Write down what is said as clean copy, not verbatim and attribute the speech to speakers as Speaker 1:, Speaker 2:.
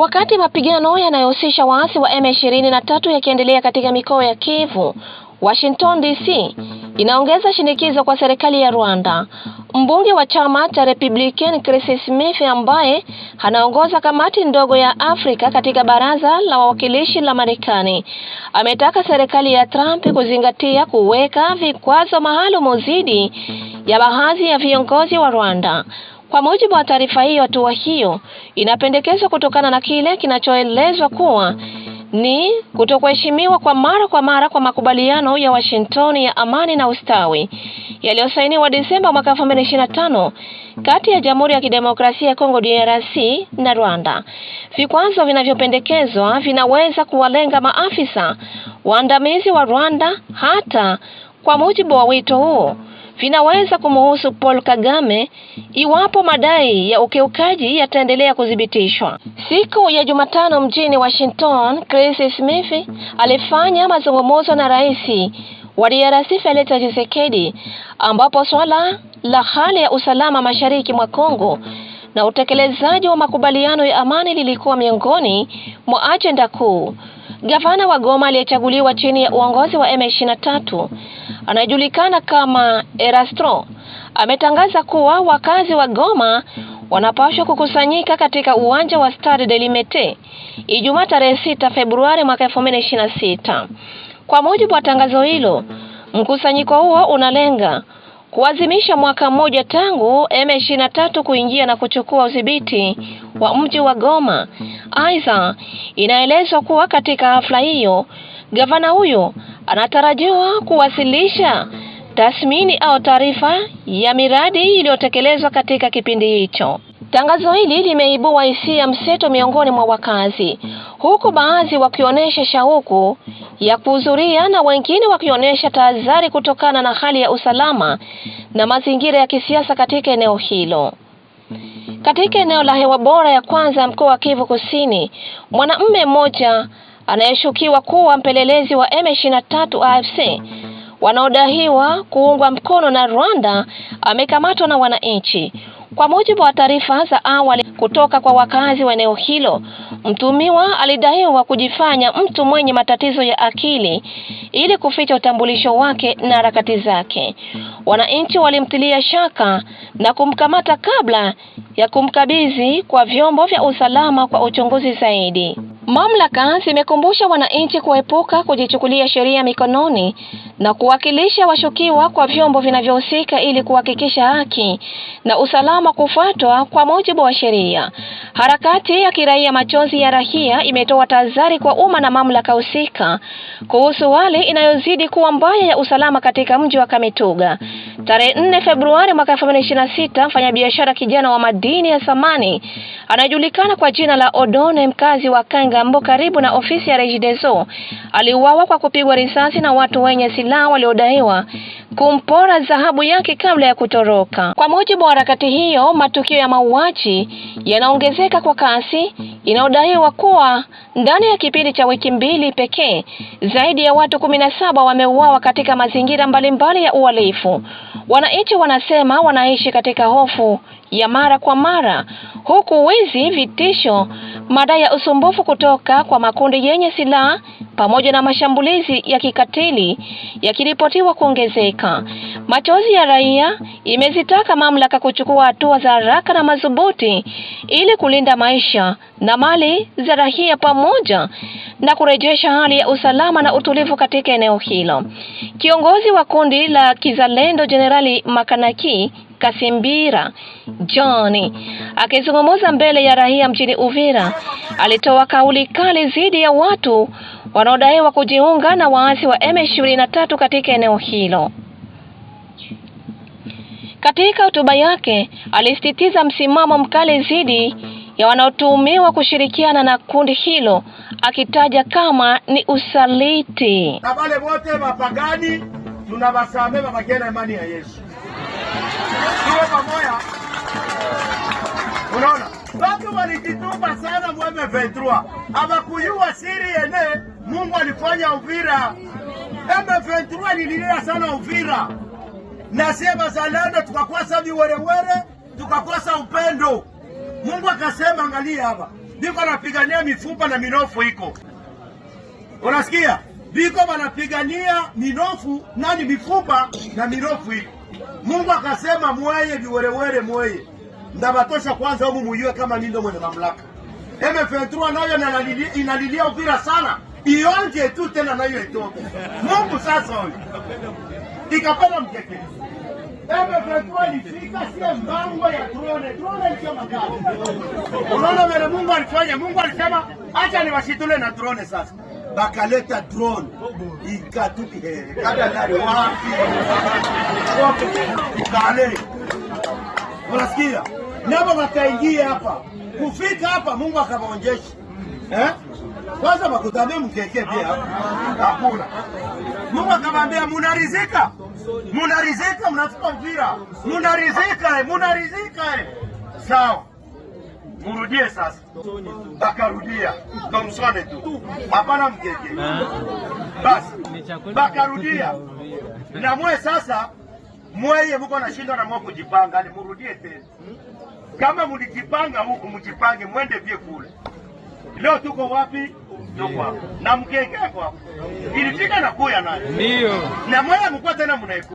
Speaker 1: Wakati mapigano yanayohusisha waasi wa M23 yakiendelea katika mikoa ya Kivu, Washington DC inaongeza shinikizo kwa serikali ya Rwanda. Mbunge wa chama cha Republican Chris Smith, ambaye anaongoza kamati ndogo ya Afrika katika baraza la wawakilishi la Marekani, ametaka serikali ya Trump kuzingatia kuweka vikwazo maalum dhidi ya baadhi ya viongozi wa Rwanda. Kwa mujibu wa taarifa hiyo, hatua hiyo inapendekezwa kutokana na kile kinachoelezwa kuwa ni kutokuheshimiwa kwa mara kwa makubaliano ya Washington ya amani na ustawi yaliyosainiwa Desemba mwaka 2025 kati ya Jamhuri ya Kidemokrasia ya Kongo DRC na Rwanda. Vikwazo vinavyopendekezwa vinaweza kuwalenga maafisa waandamizi wa Rwanda. Hata kwa mujibu wa wito huo, vinaweza kumhusu Paul Kagame iwapo madai ya ukiukaji yataendelea kudhibitishwa. Siku ya Jumatano mjini Washington, Chris Smith alifanya mazungumzo na rais wa DRC Felix Tshisekedi, ambapo swala la hali ya usalama mashariki mwa Kongo na utekelezaji wa makubaliano ya amani lilikuwa miongoni mwa ajenda kuu. Gavana wa Goma aliyechaguliwa chini ya uongozi wa M23 anajulikana kama Erastro ametangaza kuwa wakazi wa Goma wanapaswa kukusanyika katika uwanja wa Stade de l'Imete Ijumaa tarehe 6 Februari mwaka 2026. Kwa mujibu wa tangazo hilo, mkusanyiko huo unalenga kuadhimisha mwaka mmoja tangu M23 kuingia na kuchukua udhibiti wa mji wa Goma. Aidha, inaelezwa kuwa katika hafla hiyo gavana huyo anatarajiwa kuwasilisha tathmini au taarifa ya miradi iliyotekelezwa katika kipindi hicho. Tangazo hili limeibua hisia mseto miongoni mwa wakazi, huku baadhi wakionyesha shauku ya kuhudhuria na wengine wakionyesha tahadhari kutokana na hali ya usalama na mazingira ya kisiasa katika eneo hilo. Katika eneo la hewa bora ya kwanza mkoa wa Kivu Kusini, mwanamume mmoja anayeshukiwa kuwa mpelelezi wa M23 AFC wanaodaiwa kuungwa mkono na Rwanda amekamatwa na wananchi. Kwa mujibu wa taarifa za awali kutoka kwa wakazi wa eneo hilo, mtumiwa alidaiwa kujifanya mtu mwenye matatizo ya akili ili kuficha utambulisho wake na harakati zake. Wananchi walimtilia shaka na kumkamata kabla ya kumkabidhi kwa vyombo vya usalama kwa uchunguzi zaidi. Mamlaka zimekumbusha wananchi kuepuka kujichukulia sheria mikononi na kuwakilisha washukiwa kwa vyombo vinavyohusika ili kuhakikisha haki na usalama kufuatwa kwa mujibu wa sheria. Harakati ya kiraia Machozi ya Raia imetoa tahadhari kwa umma na mamlaka husika kuhusu hali inayozidi kuwa mbaya ya usalama katika mji wa Kamituga. Tarehe 4 Februari mwaka 2026, mfanyabiashara kijana wa madini ya samani anajulikana kwa jina la Odone, mkazi wa Kangambo karibu na ofisi ya Regideso, aliuawa kwa kupigwa risasi na watu wenye silaha waliodaiwa kumpora dhahabu yake kabla ya kutoroka. Kwa mujibu wa harakati hiyo, matukio ya mauaji yanaongezeka kwa kasi, inaodaiwa kuwa ndani ya kipindi cha wiki mbili pekee zaidi ya watu 17 wameuawa katika mazingira mbalimbali ya uhalifu. Wananchi wanasema wanaishi katika hofu ya mara kwa mara, huku wizi, vitisho, madai ya usumbufu kutoka kwa makundi yenye silaha pamoja na mashambulizi ya kikatili yakiripotiwa kuongezeka. Machozi ya Raia imezitaka mamlaka kuchukua hatua za haraka na madhubuti ili kulinda maisha na mali za raia pamoja na kurejesha hali ya usalama na utulivu katika eneo hilo. Kiongozi wa kundi la Kizalendo Generali Makanaki Kasimbira John akizungumza mbele ya raia mjini Uvira alitoa kauli kali dhidi ya watu wanaodaiwa kujiunga na waasi wa M23 katika eneo hilo. Katika hotuba yake alisisitiza msimamo mkali dhidi ya wanaotuhumiwa kushirikiana na kundi hilo, akitaja kama ni usaliti.
Speaker 2: Na wale wote mapagani tunawasamehe wabaki na imani ya Yesu. Tuwe pamoja. Unaona? Watu walijitupa sana mweme M23. Hawakujua siri yene Mungu alifanya Uvira. M23 lililia sana Uvira. Na sema zalendo tukakosa viwerewere, tukakosa upendo. Mungu akasema angalia hapa. biko napigania mifupa na minofu iko. Unasikia? Biko wanapigania minofu nani mifupa na minofu iko. Mungu akasema mweye viwerewere mweye. Ndabatosha kwanza humu muyue kama nindo mwenye mamlaka. M23 nayo inalilia Uvira sana. Ionje tu tena nayo itoke. Mungu sasa huyu. Ikapata mkeke. M23 ilifika sie mbango ya drone. Drone ilikuwa magari. Unaona vile Mungu alifanya? Mungu alisema acha niwashitule na drone sasa. Bakaleta drone. Ikatuki kada ndani wapi? Ikale. Unasikia? Nabo wakaingia hapa. Kufika hapa Mungu akawaonjesha. Kwanza makutambe mkeke pia hapa. Hakuna. Mungu akamwambia munarizika. Munarizika mnafika Uvira. Munarizika. Sawa. Murudie sasa. Bakarudia. Tomsone tu. Hapana mkeke. Basi. Bakarudia. Na mwe sasa mweye mko nashindwa na mwa kujipanga, ni murudie tena. Kama mlijipanga huku mjipange mwende vye kule. Leo tuko wapi? Tuko hapa. Na mkeke hapo. Ilifika na kuya naye. Ndio. Na mweye mko tena mnaiku.